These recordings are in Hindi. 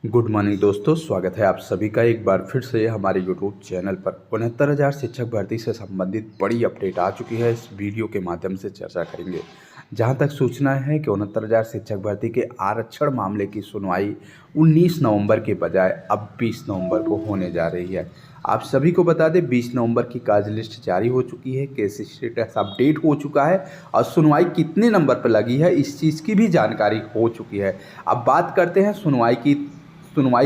गुड मॉर्निंग दोस्तों, स्वागत है आप सभी का एक बार फिर से हमारे यूट्यूब चैनल पर। 69,000 शिक्षक भर्ती से संबंधित बड़ी अपडेट आ चुकी है। इस वीडियो के माध्यम से चर्चा करेंगे। जहां तक सूचना है कि 69,000 शिक्षक भर्ती के आरक्षण मामले की सुनवाई 19 नवंबर के बजाय अब 20 नवंबर को होने जा रही है। आप सभी को बता दें 20 नवंबर की कार्य लिस्ट जारी हो चुकी है, केस स्टेटस अपडेट हो चुका है और सुनवाई कितने नंबर पर लगी है इस चीज़ की भी जानकारी हो चुकी है। अब बात करते हैं सुनवाई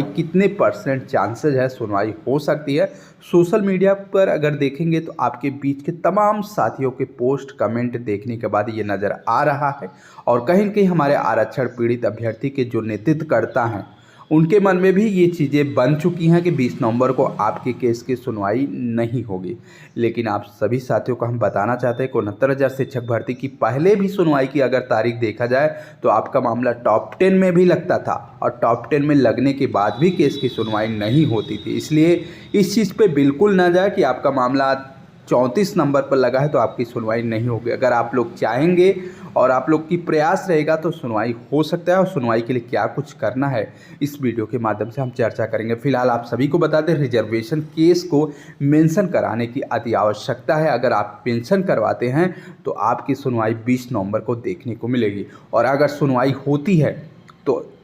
कितने परसेंट चांसेज है सुनवाई हो सकती है। सोशल मीडिया पर अगर देखेंगे तो आपके बीच के तमाम साथियों के पोस्ट कमेंट देखने के बाद ये नज़र आ रहा है और कहीं न कहीं हमारे आरक्षण पीड़ित अभ्यर्थी के जो नेतृत्व करता हैं उनके मन में भी ये चीज़ें बन चुकी हैं कि 20 नवंबर को आपके केस की सुनवाई नहीं होगी। लेकिन आप सभी साथियों को हम बताना चाहते हैं कि 69,000 शिक्षक भर्ती की पहले भी सुनवाई की अगर तारीख देखा जाए तो आपका मामला टॉप 10 में भी लगता था और टॉप 10 में लगने के बाद भी केस की सुनवाई नहीं होती थी। इसलिए इस चीज़ पर बिल्कुल ना जाए कि आपका मामला 34 नंबर पर लगा है तो आपकी सुनवाई नहीं होगी। अगर आप लोग चाहेंगे और आप लोग की प्रयास रहेगा तो सुनवाई हो सकता है और सुनवाई के लिए क्या कुछ करना है इस वीडियो के माध्यम से हम चर्चा करेंगे। फिलहाल आप सभी को बता दें रिजर्वेशन केस को मेंशन कराने की अति आवश्यकता है। अगर आप मेंशन करवाते हैं तो आपकी सुनवाई 20 नवंबर को देखने को मिलेगी और अगर सुनवाई होती है तो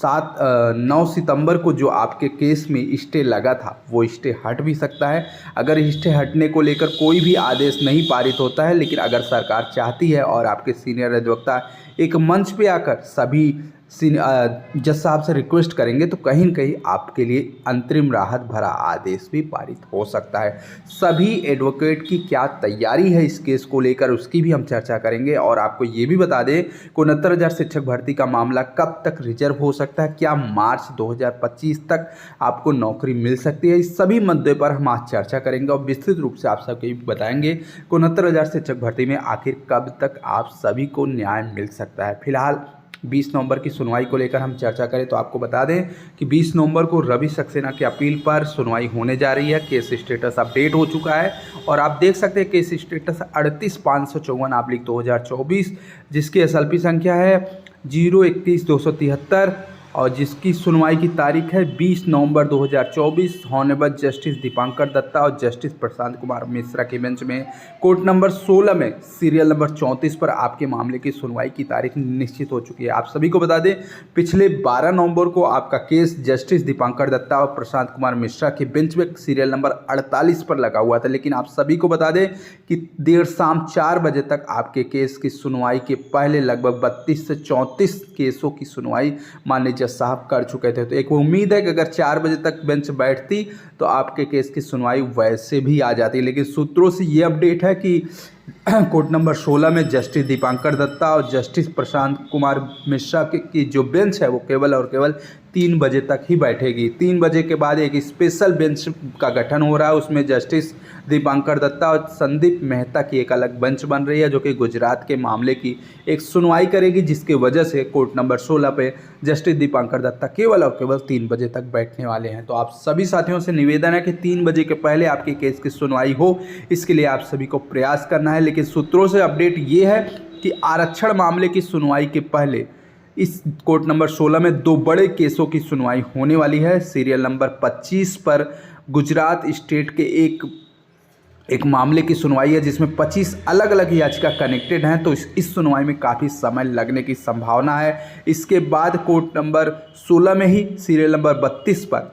9 सितंबर को जो आपके केस में स्टे लगा था वो स्टे हट भी सकता है। अगर स्टे हटने को लेकर कोई भी आदेश नहीं पारित होता है, लेकिन अगर सरकार चाहती है और आपके सीनियर अधिवक्ता एक मंच पे आकर सभी जज साहब से रिक्वेस्ट करेंगे तो कहीं न कहीं आपके लिए अंतरिम राहत भरा आदेश भी पारित हो सकता है। सभी एडवोकेट की क्या तैयारी है इस केस को लेकर उसकी भी हम चर्चा करेंगे और आपको ये भी बता दें कि 69,000 शिक्षक भर्ती का मामला कब तक रिजर्व हो सकता है, क्या मार्च 2025 तक आपको नौकरी मिल सकती है। इस सभी मुद्दे पर हम आज चर्चा करेंगे और विस्तृत रूप से आप सबको बताएंगे कि 69,000 शिक्षक भर्ती में आखिर कब तक आप सभी को न्याय मिल सकता है। फिलहाल 20 नवंबर की सुनवाई को लेकर हम चर्चा करें तो आपको बता दें कि 20 नवंबर को रवि सक्सेना की अपील पर सुनवाई होने जा रही है। केस स्टेटस अपडेट हो चुका है और आप देख सकते हैं केस स्टेटस 38,554/2024 जिसकी एसएलपी संख्या है 031,273 और जिसकी सुनवाई की तारीख है 20 नवंबर 2024। हॉनेबल जस्टिस दीपांकर दत्ता और जस्टिस प्रशांत कुमार मिश्रा के बेंच में कोर्ट नंबर 16 में सीरियल नंबर 34 पर आपके मामले की सुनवाई की तारीख निश्चित हो चुकी है। आप सभी को बता दें पिछले 12 नवंबर को आपका केस जस्टिस दीपांकर दत्ता और प्रशांत कुमार मिश्रा के बेंच में सीरियल नंबर 48 पर लगा हुआ था, लेकिन आप सभी को बता दें कि देर शाम 4 बजे तक आपके केस की सुनवाई के पहले लगभग 32 से 34 केसों की सुनवाई माननीय साहब कर चुके थे। तो एक उम्मीद है कि अगर 4 बजे तक बेंच बैठती तो आपके केस की सुनवाई वैसे भी आ जाती, लेकिन सूत्रों से ये अपडेट है कि कोर्ट नंबर 16 में जस्टिस दीपांकर दत्ता और जस्टिस प्रशांत कुमार मिश्रा की जो बेंच है वो केवल और केवल 3 बजे तक ही बैठेगी। 3 बजे के बाद एक स्पेशल बेंच का गठन हो रहा है, उसमें जस्टिस दीपांकर दत्ता और संदीप मेहता की एक अलग बेंच बन रही है जो कि गुजरात के मामले की एक सुनवाई करेगी, जिसकी वजह से कोर्ट नंबर 16 पे जस्टिस दीपांकर दत्ता केवल और केवल 3 बजे तक बैठने वाले हैं। तो आप सभी साथियों से निवेदन है कि 3 बजे के पहले आपके केस की सुनवाई हो, इसके लिए आप सभी को प्रयास करना है। लेकिन सूत्रों से अपडेट ये है कि आरक्षण मामले की सुनवाई के पहले इस कोर्ट नंबर 16 में 2 बड़े केसों की सुनवाई होने वाली है। सीरियल नंबर 25 पर गुजरात स्टेट के एक मामले की सुनवाई है जिसमें 25 अलग अलग याचिका कनेक्टेड हैं, तो इस सुनवाई में काफ़ी समय लगने की संभावना है। इसके बाद कोर्ट नंबर 16 में ही सीरियल नंबर 32 पर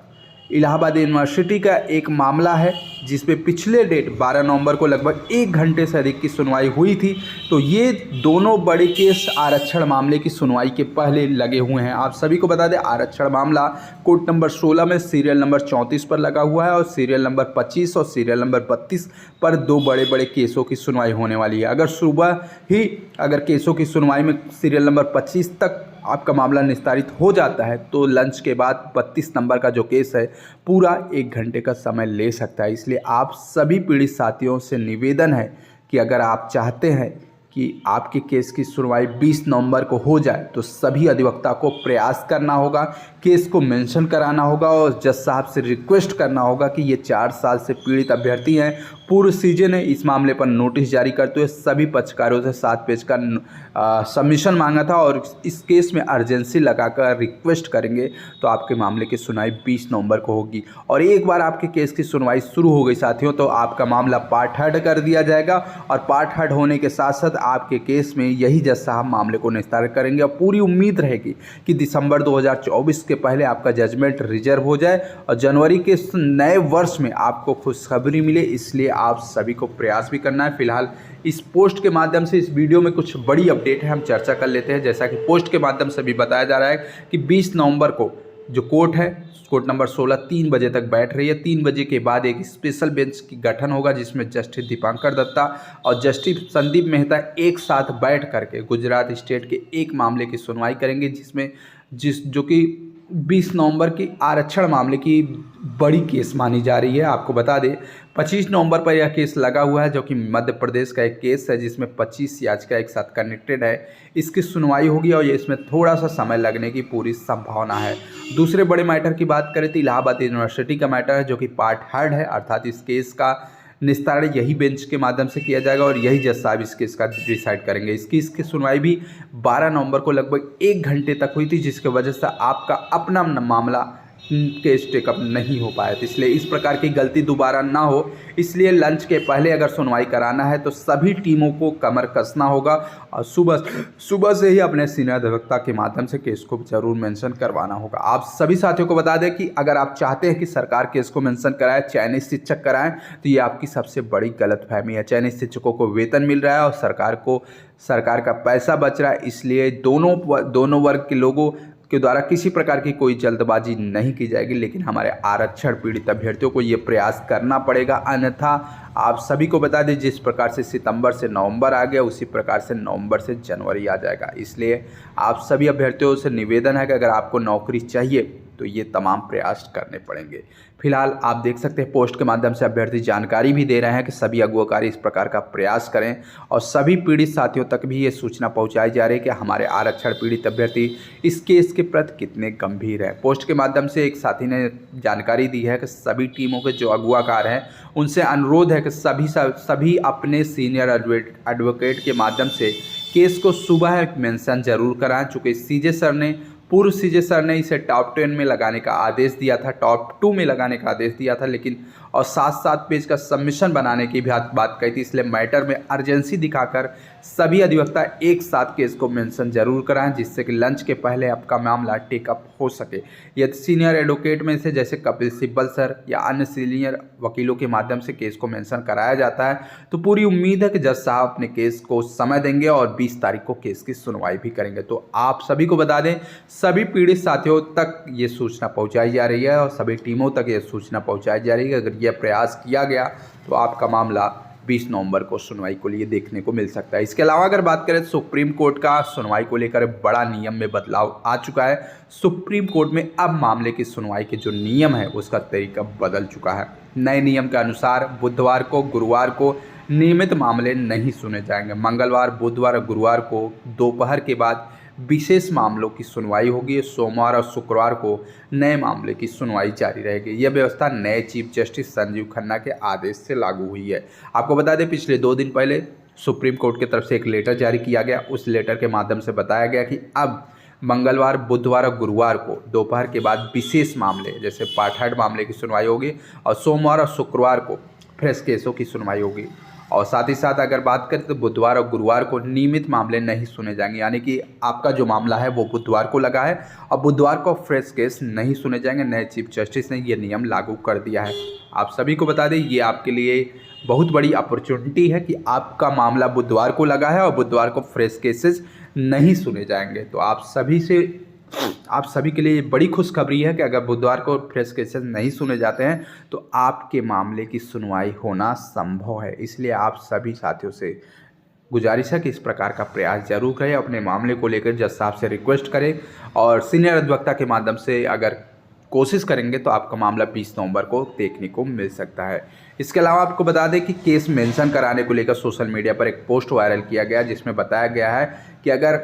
इलाहाबाद यूनिवर्सिटी का एक मामला है जिसमें पिछले डेट 12 नवंबर को लगभग 1 घंटे से अधिक की सुनवाई हुई थी। तो ये दोनों बड़े केस आरक्षण मामले की सुनवाई के पहले लगे हुए हैं। आप सभी को बता दें आरक्षण मामला कोर्ट नंबर 16 में सीरियल नंबर 34 पर लगा हुआ है और सीरियल नंबर 25 और सीरियल नंबर 32 पर 2 बड़े बड़े केसों की सुनवाई होने वाली है। अगर सुबह ही केसों की सुनवाई में सीरियल नंबर 25 तक आपका मामला निस्तारित हो जाता है तो लंच के बाद 32 नंबर का जो केस है पूरा 1 घंटे का समय ले सकता है। इसलिए आप सभी पीड़ित साथियों से निवेदन है कि अगर आप चाहते हैं कि आपके केस की सुनवाई 20 नवंबर को हो जाए तो सभी अधिवक्ता को प्रयास करना होगा, केस को मेंशन कराना होगा और जज साहब से रिक्वेस्ट करना होगा कि ये 4 साल से पीड़ित अभ्यर्थी हैं, पूर्व सीजे ने इस मामले पर नोटिस जारी करते हुए सभी पक्षकारों से 7 पेज का सबमिशन मांगा था और इस केस में अर्जेंसी लगाकर रिक्वेस्ट करेंगे तो आपके मामले की सुनवाई 20 नवंबर को होगी। और एक बार आपके केस की सुनवाई शुरू हो गई साथियों तो आपका मामला पार्ट हर्ड कर दिया जाएगा और पार्ट हर्ड होने के साथ साथ आपके केस में यही जज साहब मामले को निस्तारित करेंगे और पूरी उम्मीद रहेगी कि दिसंबर 2024 के पहले आपका जजमेंट रिजर्व हो जाए और जनवरी के नए वर्ष में आपको खुशखबरी मिले। इसलिए आप सभी को प्रयास भी करना है। फिलहाल इस पोस्ट के माध्यम से इस वीडियो में कुछ बड़ी अपडेट है, हम चर्चा कर लेते हैं। जैसा कि पोस्ट के माध्यम से भी बताया जा रहा है कि 20 नवंबर को जो कोर्ट है, कोर्ट नंबर 16 3 बजे तक बैठ रही है। 3 बजे के बाद एक स्पेशल बेंच की गठन होगा जिसमें जस्टिस दीपांकर दत्ता और जस्टिस संदीप मेहता एक साथ बैठ करके गुजरात स्टेट के एक मामले की सुनवाई करेंगे जो कि 20 नवंबर की आरक्षण मामले की बड़ी केस मानी जा रही है। आपको बता दें 25 नवंबर पर यह केस लगा हुआ है जो कि मध्य प्रदेश का एक केस है जिसमें 25 याचिका एक साथ कनेक्टेड है। इसकी सुनवाई होगी और इसमें थोड़ा सा समय लगने की पूरी संभावना है। दूसरे बड़े मैटर की बात करें तो इलाहाबाद यूनिवर्सिटी का मैटर है जो कि पार्ट हर्ड है, अर्थात इस केस का निस्तारण यही बेंच के माध्यम से किया जाएगा और यही जज साहब इस केस का डिसाइड करेंगे। इसकी सुनवाई भी 12 नवंबर को लगभग 1 घंटे तक हुई थी जिसकी वजह से आपका अपना मामला केस टेकअप नहीं हो पाया था। इसलिए इस प्रकार की गलती दोबारा ना हो, इसलिए लंच के पहले अगर सुनवाई कराना है तो सभी टीमों को कमर कसना होगा और सुबह से ही अपने सीनियर अधिवक्ता के माध्यम से केस को जरूर मेंशन करवाना होगा। आप सभी साथियों को बता दें कि अगर आप चाहते हैं कि सरकार केस को मेंशन कराए, चयनित शिक्षक कराएं, तो ये आपकी सबसे बड़ी गलतफहमी है। चयनित शिक्षकों को वेतन मिल रहा है और सरकार का पैसा बच रहा है, इसलिए दोनों वर्ग के लोगों के द्वारा किसी प्रकार की कोई जल्दबाजी नहीं की जाएगी। लेकिन हमारे आरक्षण पीड़ित अभ्यर्थियों को ये प्रयास करना पड़ेगा, अन्यथा आप सभी को बता दें जिस प्रकार से सितंबर से नवंबर आ गया उसी प्रकार से नवंबर से जनवरी आ जाएगा। इसलिए आप सभी अभ्यर्थियों से निवेदन है कि अगर आपको नौकरी चाहिए तो ये तमाम प्रयास करने पड़ेंगे। फिलहाल आप देख सकते हैं पोस्ट के माध्यम से अभ्यर्थी जानकारी भी दे रहे हैं कि सभी अगुवाकारी इस प्रकार का प्रयास करें और सभी पीड़ित साथियों तक भी ये सूचना पहुंचाई जा रही है कि हमारे आरक्षण पीड़ित अभ्यर्थी इस केस के प्रति कितने गंभीर हैं। पोस्ट के माध्यम से एक साथी ने जानकारी दी है कि सभी टीमों के जो अगुवाकार हैं उनसे अनुरोध है कि सभी अपने सीनियर एडवोकेट के माध्यम से केस को सुबह मेंशन जरूर कराएं। चूँकि पूर्व सीजे सर ने इसे टॉप 10 में लगाने का आदेश दिया था, टॉप 2 में लगाने का आदेश दिया था, लेकिन और 7 पेज का सबमिशन बनाने की भी बात कही थी। इसलिए मैटर में अर्जेंसी दिखाकर सभी अधिवक्ता एक साथ केस को मेंशन जरूर कराएं जिससे कि लंच के पहले आपका मामला टेकअप हो सके। यदि सीनियर एडवोकेट में से जैसे कपिल सिब्बल सर या अन्य सीनियर वकीलों के माध्यम से केस को मेंशन कराया जाता है तो पूरी उम्मीद है कि जज साहब अपने केस को समय देंगे और 20 तारीख को केस की सुनवाई भी करेंगे। तो आप सभी को बता दें सभी पीड़ित साथियों तक ये सूचना पहुंचाई जा रही है और सभी टीमों तक ये सूचना पहुंचाई जा रही है। अगर यह प्रयास किया गया तो आपका मामला 20 नवंबर को सुनवाई को लिए देखने को मिल सकता है। इसके अलावा अगर बात करें सुप्रीम कोर्ट का सुनवाई को लेकर बड़ा नियम में बदलाव आ चुका है। सुप्रीम कोर्ट में अब मामले की सुनवाई के जो नियम है उसका तरीका बदल चुका है। नए नियम के अनुसार बुधवार को गुरुवार को नियमित मामले नहीं सुने जाएंगे। मंगलवार, बुधवार और गुरुवार को दोपहर के बाद विशेष मामलों की सुनवाई होगी। सोमवार और शुक्रवार को नए मामले की सुनवाई जारी रहेगी। यह व्यवस्था नए चीफ जस्टिस संजीव खन्ना के आदेश से लागू हुई है। आपको बता दें पिछले 2 दिन पहले सुप्रीम कोर्ट की तरफ से एक लेटर जारी किया गया। उस लेटर के माध्यम से बताया गया कि अब मंगलवार, बुधवार और गुरुवार को दोपहर के बाद विशेष मामले जैसे पार्ट हर्ड मामले की सुनवाई होगी और सोमवार और शुक्रवार को फ्रेश केसों की सुनवाई होगी। और साथ ही साथ अगर बात करें तो बुधवार और गुरुवार को नियमित मामले नहीं सुने जाएंगे, यानी कि आपका जो मामला है वो बुधवार को लगा है और बुधवार को फ्रेश केस नहीं सुने जाएंगे। नए चीफ जस्टिस ने ये नियम लागू कर दिया है। आप सभी को बता दें ये आपके लिए बहुत बड़ी अपॉर्चुनिटी है कि आपका मामला बुधवार को लगा है और बुधवार को फ्रेश केसेस नहीं सुने जाएंगे। तो आप सभी के लिए बड़ी खुशखबरी है कि अगर बुधवार को फ्रेश केसेस नहीं सुने जाते हैं तो आपके मामले की सुनवाई होना संभव है। इसलिए आप सभी साथियों से गुजारिश है कि इस प्रकार का प्रयास जरूर करें, अपने मामले को लेकर जज साहब से रिक्वेस्ट करें और सीनियर अधिवक्ता के माध्यम से अगर कोशिश करेंगे तो आपका मामला 20 नवंबर को देखने को मिल सकता है। इसके अलावा आपको बता दें कि केस मेंशन कराने को लेकर सोशल मीडिया पर एक पोस्ट वायरल किया गया जिसमें बताया गया है कि अगर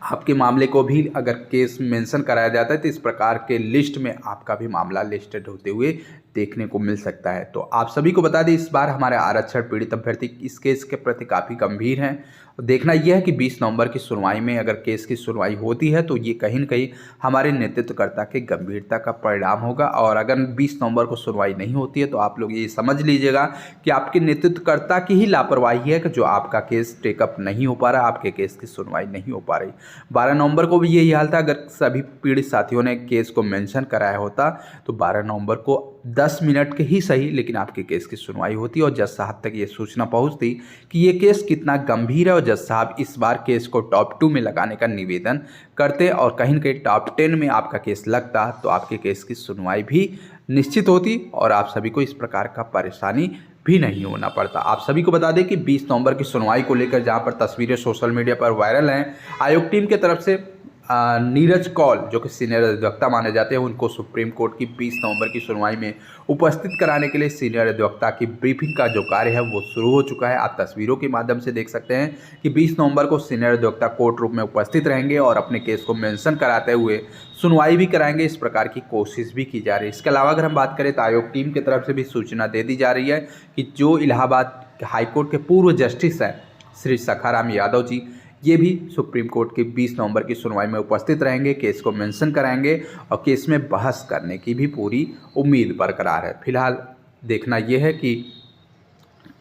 आपके मामले को भी अगर केस मेंशन कराया जाता है तो इस प्रकार के लिस्ट में आपका भी मामला लिस्टेड होते हुए देखने को मिल सकता है। तो आप सभी को बता दें, इस बार हमारे आरक्षण पीड़ित अभ्यर्थी इस केस के प्रति काफ़ी गंभीर हैं। देखना यह है कि 20 नवंबर की सुनवाई में अगर केस की सुनवाई होती है तो ये कहीं न कहीं हमारे नेतृत्वकर्ता के गंभीरता का परिणाम होगा, और अगर 20 नवंबर को सुनवाई नहीं होती है तो आप लोग ये समझ लीजिएगा कि आपके नेतृत्वकर्ता की ही लापरवाही है कि जो आपका केस टेकअप नहीं हो पा रहा, आपके केस की सुनवाई नहीं हो पा रही। 12 नवंबर को भी यही हाल था। अगर सभी पीड़ित साथियों ने केस को मेंशन कराया होता तो 12 नवंबर को 10 मिनट के ही सही, लेकिन आपके केस की सुनवाई होती और जज साहब तक ये सूचना पहुंचती कि ये केस कितना गंभीर है, और जज साहब इस बार केस को टॉप 2 में लगाने का निवेदन करते, और कहीं न कहीं टॉप 10 में आपका केस लगता तो आपके केस की सुनवाई भी निश्चित होती और आप सभी को इस प्रकार का परेशानी भी नहीं होना पड़ता। आप सभी को बता दें कि 20 नवंबर की सुनवाई को लेकर जहां पर तस्वीरें सोशल मीडिया पर वायरल हैं, आयोग टीम की तरफ से नीरज कौल जो कि सीनियर अधिवक्ता माने जाते हैं, उनको सुप्रीम कोर्ट की 20 नवंबर की सुनवाई में उपस्थित कराने के लिए सीनियर अधिवक्ता की ब्रीफिंग का जो कार्य है वो शुरू हो चुका है। आप तस्वीरों के माध्यम से देख सकते हैं कि 20 नवंबर को सीनियर अधिवक्ता कोर्ट रूम में उपस्थित रहेंगे और अपने केस को मेंशन कराते हुए सुनवाई भी कराएंगे। इस प्रकार की कोशिश भी की जा रही है। इसके अलावा अगर हम बात करें तो आयोग टीम की तरफ से भी सूचना दे दी जा रही है कि जो इलाहाबाद हाईकोर्ट के पूर्व जस्टिस हैं श्री सखाराम यादव जी, ये भी सुप्रीम कोर्ट की 20 नवंबर की सुनवाई में उपस्थित रहेंगे, केस को मेंशन कराएंगे और केस में बहस करने की भी पूरी उम्मीद बरकरार है। फिलहाल देखना यह है कि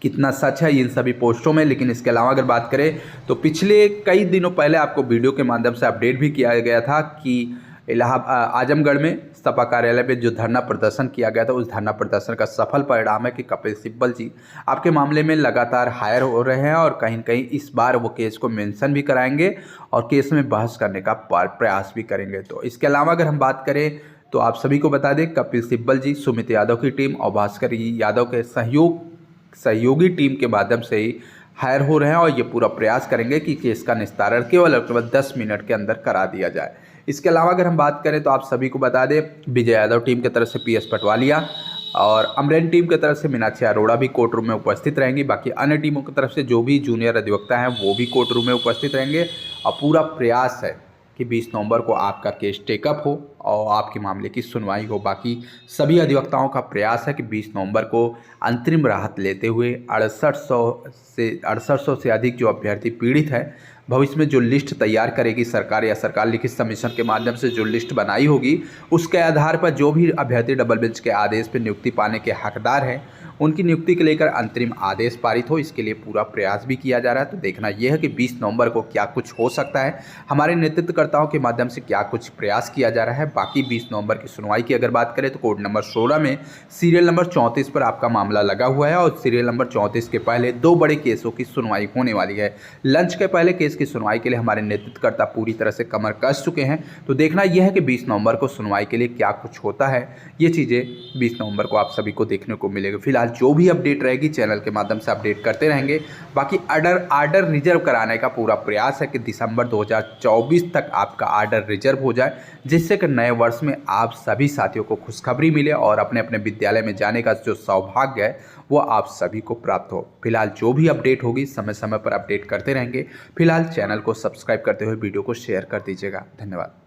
कितना सच है इन सभी पोस्टों में। लेकिन इसके अलावा अगर बात करें तो पिछले कई दिनों पहले आपको वीडियो के माध्यम से अपडेट भी किया गया था कि आजमगढ़ में सपा कार्यालय पे जो धरना प्रदर्शन किया गया था, उस धरना प्रदर्शन का सफल परिणाम है कि कपिल सिब्बल जी आपके मामले में लगातार हायर हो रहे हैं और कहीं न कहीं इस बार वो केस को मेंशन भी कराएंगे और केस में बहस करने का प्रयास भी करेंगे। तो इसके अलावा अगर हम बात करें तो आप सभी को बता दें, कपिल सिब्बल जी सुमित यादव की टीम और भास्कर यादव के सहयोगी टीम के माध्यम से ही हायर हो रहे हैं और ये पूरा प्रयास करेंगे कि केस का निस्तारण केवल 10 मिनट के अंदर करा दिया जाए। इसके अलावा अगर हम बात करें तो आप सभी को बता दें, विजय यादव टीम की तरफ से PS पटवालिया और अमरेन टीम की तरफ से मीनाक्षी अरोड़ा भी कोर्ट रूम में उपस्थित रहेंगी। बाकी अन्य टीमों की तरफ से जो भी जूनियर अधिवक्ता हैं वो भी कोर्ट रूम में उपस्थित रहेंगे और पूरा प्रयास है कि 20 नवंबर को आपका केस टेकअप हो और आपके मामले की सुनवाई हो। बाकी सभी अधिवक्ताओं का प्रयास है कि 20 नवंबर को अंतरिम राहत लेते हुए 6800 से अधिक जो अभ्यर्थी पीड़ित है, भविष्य में जो लिस्ट तैयार करेगी सरकार या सरकार लिखित सबमिशन के माध्यम से जो लिस्ट बनाई होगी, उसके आधार पर जो भी अभ्यर्थी डबल बेंच के आदेश पर नियुक्ति पाने के हकदार हैं उनकी नियुक्ति को लेकर अंतरिम आदेश पारित हो, इसके लिए पूरा प्रयास भी किया जा रहा है। तो देखना यह है कि 20 नवंबर को क्या कुछ हो सकता है, हमारे नेतृत्वकर्ताओं के माध्यम से क्या कुछ प्रयास किया जा रहा है। बाकी 20 नवंबर की सुनवाई की अगर बात करें तो कोड नंबर 16 में सीरियल नंबर 34 पर आपका मामला लगा हुआ है और सीरियल नंबर 34 के पहले 2 बड़े केसों की सुनवाई होने वाली है। लंच के पहले केस की सुनवाई के लिए हमारे नेतृत्वकर्ता पूरी तरह से कमर कस चुके हैं। तो देखना यह है कि 20 नवंबर को सुनवाई के लिए क्या कुछ होता है। ये चीज़ें 20 नवंबर को आप सभी को देखने को मिलेगी। फिलहाल जो भी अपडेट रहेगी चैनल के माध्यम से अपडेट करते रहेंगे। बाकी आर्डर रिजर्व कराने का पूरा प्रयास है कि दिसंबर 2024 तक आपका आर्डर रिजर्व हो जाए, जिससे कि नए वर्ष में आप सभी साथियों को खुशखबरी मिले और अपने अपने विद्यालय में जाने का जो सौभाग्य है वो आप सभी को प्राप्त हो। फिलहाल जो भी अपडेट होगी समय समय पर अपडेट करते रहेंगे। फिलहाल चैनल को सब्सक्राइब करते हुए वीडियो को शेयर कर दीजिएगा। धन्यवाद।